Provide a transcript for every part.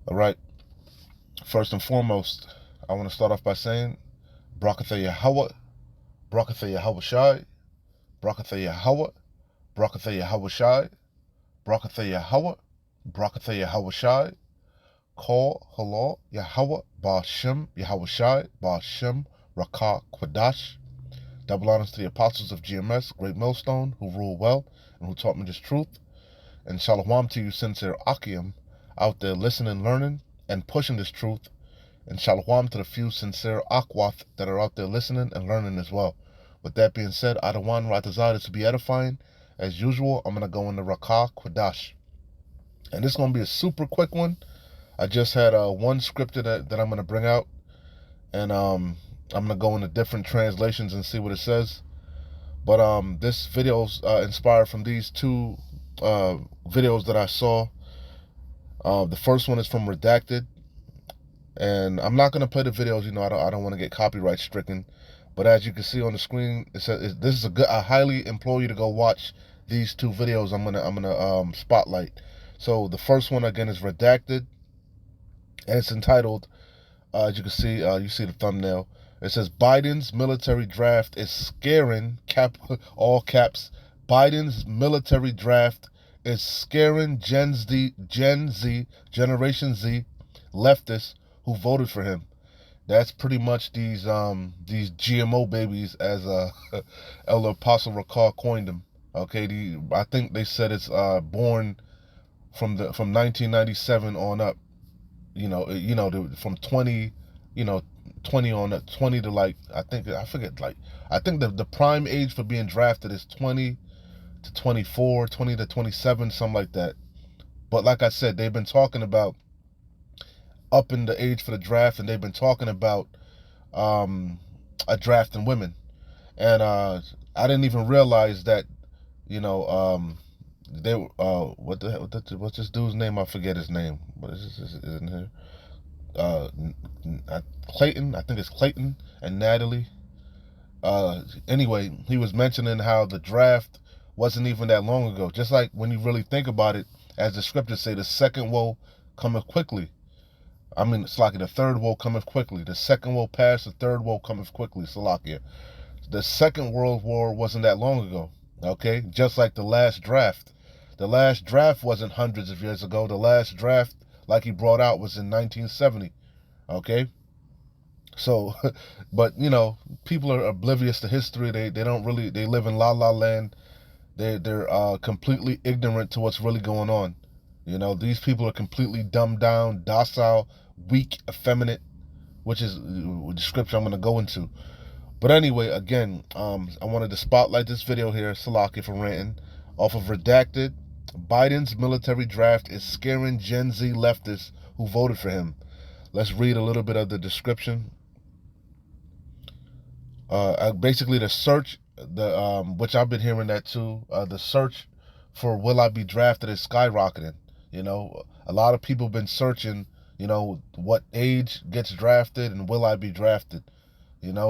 All right. First and foremost, I want to start off by saying, Brakatha Yahweh, Brakatha Yahweh Shai, Brakatha Yahweh, Brakatha Yahweh Shai, Brakatha Yahweh, Brakatha Yahweh Shai, Call Halal Yahweh, Ba'ashem Yahweh Shai, Ba'ashem Rakah Kwadash. Double honors to the apostles of GMS, Great Millstone, who rule well and who taught me this truth. And shalom to you, sincere Akim, out there listening, learning, and pushing this truth. And shalom to the few sincere Akwath that are out there listening and learning as well. With that being said, I don't want what I desire to be edifying. As usual, I'm going to go into Rakah Kwadash. And this is going to be a super quick one. I just had one scripture that I'm going to bring out. And I'm going to go into different translations and see what it says. But this video is inspired from these two videos that I saw. The first one is from Redacted. And I'm not going to play the videos, I don't want to get copyright stricken. But as you can see on the screen, it says this is a good. I highly implore you to go watch these two videos. I'm gonna spotlight. So the first one again is Redacted, and it's entitled. As you can see, you see the thumbnail. It says Biden's military draft is scaring all caps. Biden's military draft is scaring Generation Z leftists who voted for him. That's pretty much these GMO babies, as Elder Apostle Rakah coined them. Okay, I think they said it's born from 1997 on up. From 20, 20 on up, 20 to I think the prime age for being drafted is 20 to 24, 20 to 27, something like that. But like I said, they've been talking about upping the age for the draft, and they've been talking about a drafting women. And I didn't even realize that, they what's this dude's name? I forget his name. What is this? Isn't here? Clayton. I think it's Clayton and Natalie. Anyway, he was mentioning how the draft wasn't even that long ago. Just like when you really think about it, as the scriptures say, the second woe cometh quickly. I mean, it's like the third woe cometh quickly. The second woe passed, the third woe cometh quickly. Salakia. The Second World War wasn't that long ago. Okay? Just like the last draft. The last draft wasn't hundreds of years ago. The last draft, like he brought out, was in 1970. Okay? So, but, people are oblivious to history. They don't really, they live in la-la land. They're completely ignorant to what's really going on. These people are completely dumbed down, docile, weak, effeminate, which is the scripture I'm going to go into. But anyway, again, I wanted to spotlight this video here, Salaki for ranting, off of Redacted. Biden's military draft is scaring Gen Z leftists who voted for him. Let's read a little bit of the description. Basically, the search, which I've been hearing that too, the search for will I be drafted is skyrocketing. A lot of people have been searching, what age gets drafted and will I be drafted,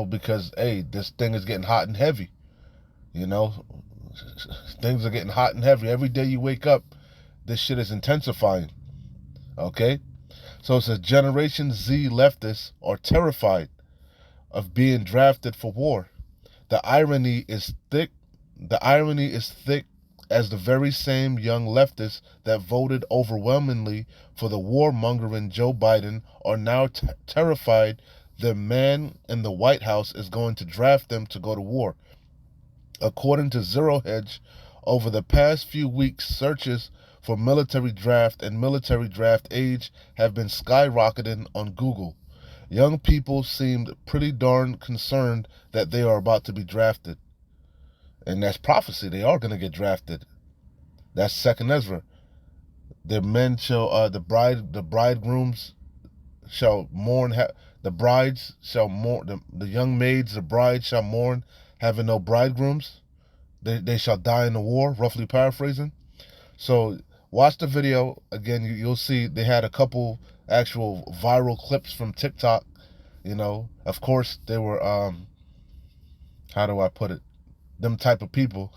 because, hey, this thing is getting hot and heavy, things are getting hot and heavy. Every day you wake up, this shit is intensifying, okay? So it says Generation Z leftists are terrified of being drafted for war. The irony is thick. As the very same young leftists that voted overwhelmingly for the warmongering Joe Biden are now terrified the man in the White House is going to draft them to go to war. According to Zero Hedge, over the past few weeks, searches for military draft and military draft age have been skyrocketing on Google. Young people seemed pretty darn concerned that they are about to be drafted. And that's prophecy. They are going to get drafted. That's Second Ezra. The men shall, the bridegrooms shall mourn. The brides shall mourn. The young maids, the brides shall mourn, having no bridegrooms. They shall die in the war. Roughly paraphrasing. So watch the video again. You'll see they had a couple actual viral clips from TikTok. Of course they were. How do I put it? Them type of people,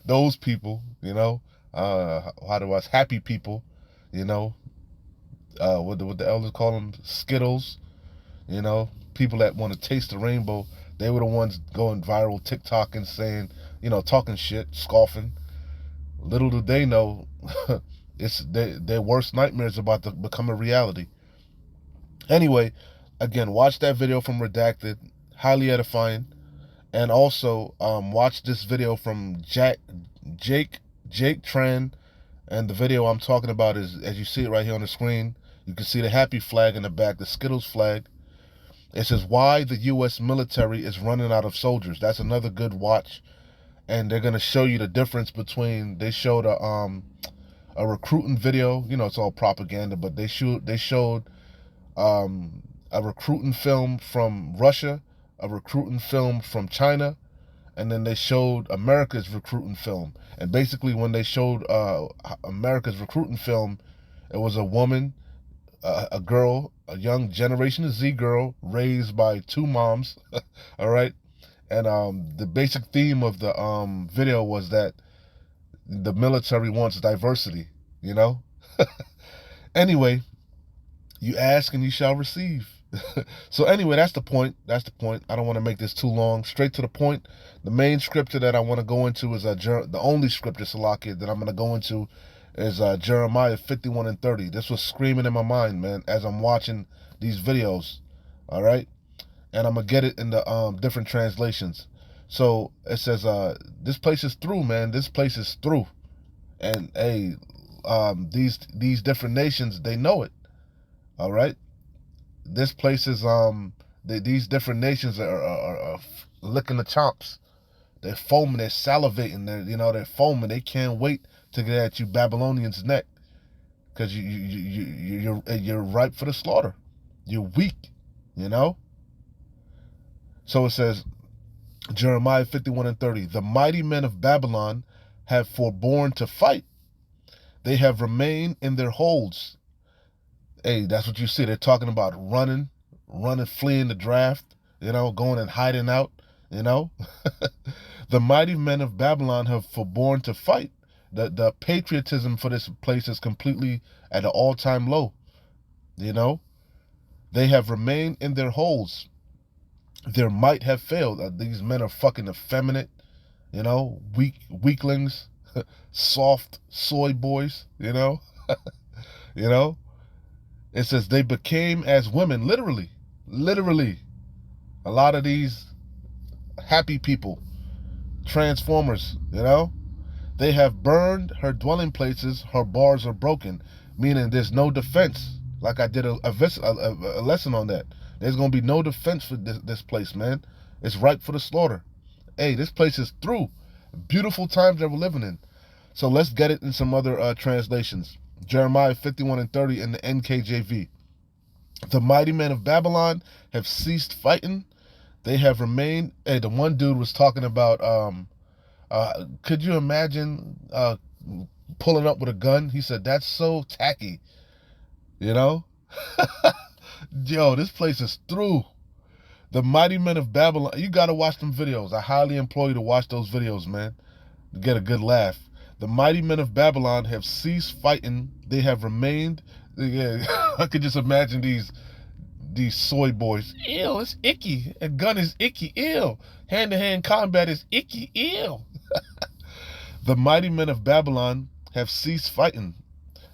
those people, happy people, what the elders call them, Skittles. You know, people that want to taste the rainbow, they were the ones going viral, TikTok and saying, talking shit, scoffing. Little do they know, it's their worst nightmares about to become a reality. Anyway, again, watch that video from Redacted, highly edifying, and also watch this video from Jake Tran, and the video I'm talking about is, as you see it right here on the screen, you can see the happy flag in the back, the Skittles flag. It says why the U.S. military is running out of soldiers. That's another good watch, and they're gonna show you the difference between. They showed a recruiting video. It's all propaganda, but they showed a recruiting film from Russia, a recruiting film from China, and then they showed America's recruiting film. And basically, when they showed America's recruiting film, it was a woman, a girl, a young Generation Z girl raised by two moms. All right. And the basic theme of the video was that the military wants diversity, Anyway, you ask and you shall receive. So anyway, that's the point. I don't want to make this too long. Straight to the point. The main scripture that I want to go into is the only scripture, Salakia, that I'm going to go into is Jeremiah 51:30. This was screaming in my mind, man, as I'm watching these videos. All right, and I'm gonna get it in the different translations. So it says, "This place is through, man. This place is through." And hey, these different nations, they know it. All right. This place is these different nations are licking the chops. They're foaming, they're salivating, they're foaming. They can't wait to get at you Babylonians' neck, because you're ripe for the slaughter. You're weak, So it says, Jeremiah 51:30, the mighty men of Babylon have forborne to fight. They have remained in their holds. Hey, that's what you see. They're talking about running, fleeing the draft, going and hiding out, The mighty men of Babylon have forborne to fight. The patriotism for this place is completely at an all-time low, They have remained in their holes. Their might have failed. These men are fucking effeminate, weaklings, soft soy boys, It says they became as women, literally. A lot of these happy people, transformers, They have burned her dwelling places, her bars are broken, meaning there's no defense. Like I did a lesson on that. There's going to be no defense for this place, man. It's ripe for the slaughter. Hey, this place is through. Beautiful times that we're living in. So let's get it in some other translations. Jeremiah 51:30 in the NKJV. The mighty men of Babylon have ceased fighting. They have remained. Hey, the one dude was talking about, could you imagine pulling up with a gun? He said, that's so tacky, Yo, this place is through. The mighty men of Babylon. You got to watch them videos. I highly implore you to watch those videos, man, to get a good laugh. The mighty men of Babylon have ceased fighting. They have remained. Yeah, I could just imagine these soy boys. Ew, it's icky. A gun is icky. Ew. Hand-to-hand combat is icky. Ew. The mighty men of Babylon have ceased fighting.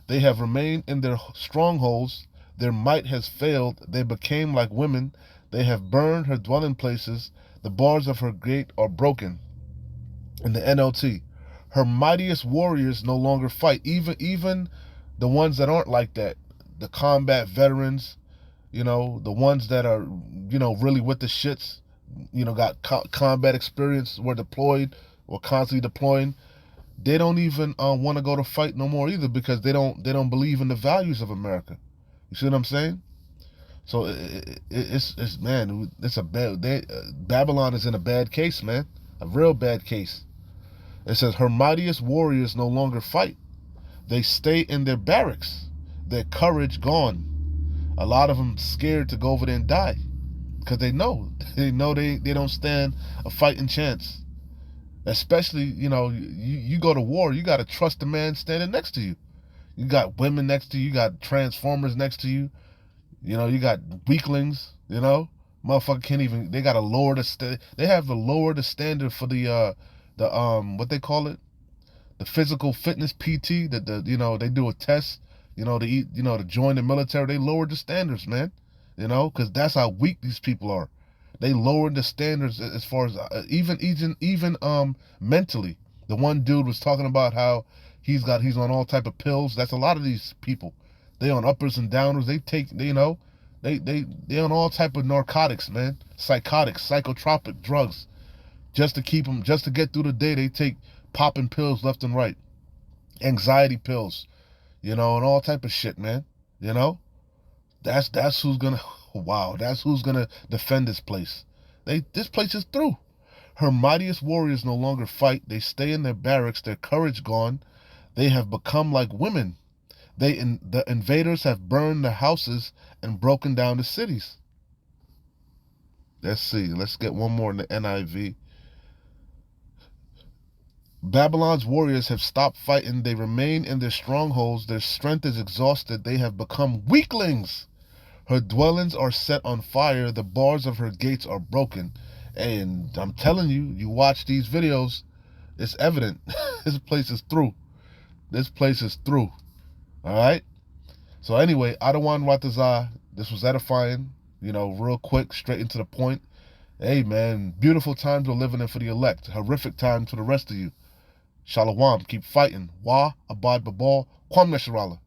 They have remained in their strongholds. Their might has failed. They became like women. They have burned her dwelling places. The bars of her gate are broken. In the NLT, her mightiest warriors no longer fight. Even the ones that aren't like that, the combat veterans, the ones that are, really with the shits, got combat experience, were deployed, or constantly deploying. They don't even want to go to fight no more either, because they don't believe in the values of America. You see what I'm saying? So it's man, it's a bad. Babylon is in a bad case, man, a real bad case. It says her mightiest warriors no longer fight. They stay in their barracks. Their courage gone. A lot of them scared to go over there and die, because they know they don't stand a fighting chance. Especially, you go to war, you got to trust the man standing next to you. You got women next to you. You got transformers next to you. You know, you got weaklings. You know, motherfucker can't even. They got to lower the. They have to lower the standard for the what they call it, the physical fitness PT. That the you know they do a test. You know, to join the military. They lowered the standards, man. You know, because that's how weak these people are. They lowered the standards as far as even mentally. The one dude was talking about how he's on all type of pills. That's a lot of these people. They on uppers and downers. They take they on all type of narcotics, man. Psychotics, psychotropic drugs, just to keep them, just to get through the day. They take popping pills left and right, anxiety pills, and all type of shit, man. You know, that's who's gonna. Wow, that's who's gonna defend this place. This place is through. Her mightiest warriors no longer fight. They stay in their barracks, their courage gone. They have become like women. The invaders have burned the houses and broken down the cities. Let's see. Let's get one more in the NIV. Babylon's warriors have stopped fighting. They remain in their strongholds. Their strength is exhausted. They have become weaklings. Her dwellings are set on fire. The bars of her gates are broken. And I'm telling you, you watch these videos, it's evident. This place is through. This place is through. All right? So anyway, Adawan Watazah, this was edifying, real quick, straight into the point. Hey, man, beautiful times we're living in for the elect. Horrific times for the rest of you. Shalom, keep fighting. Wa, abad babal, kwam nesharala.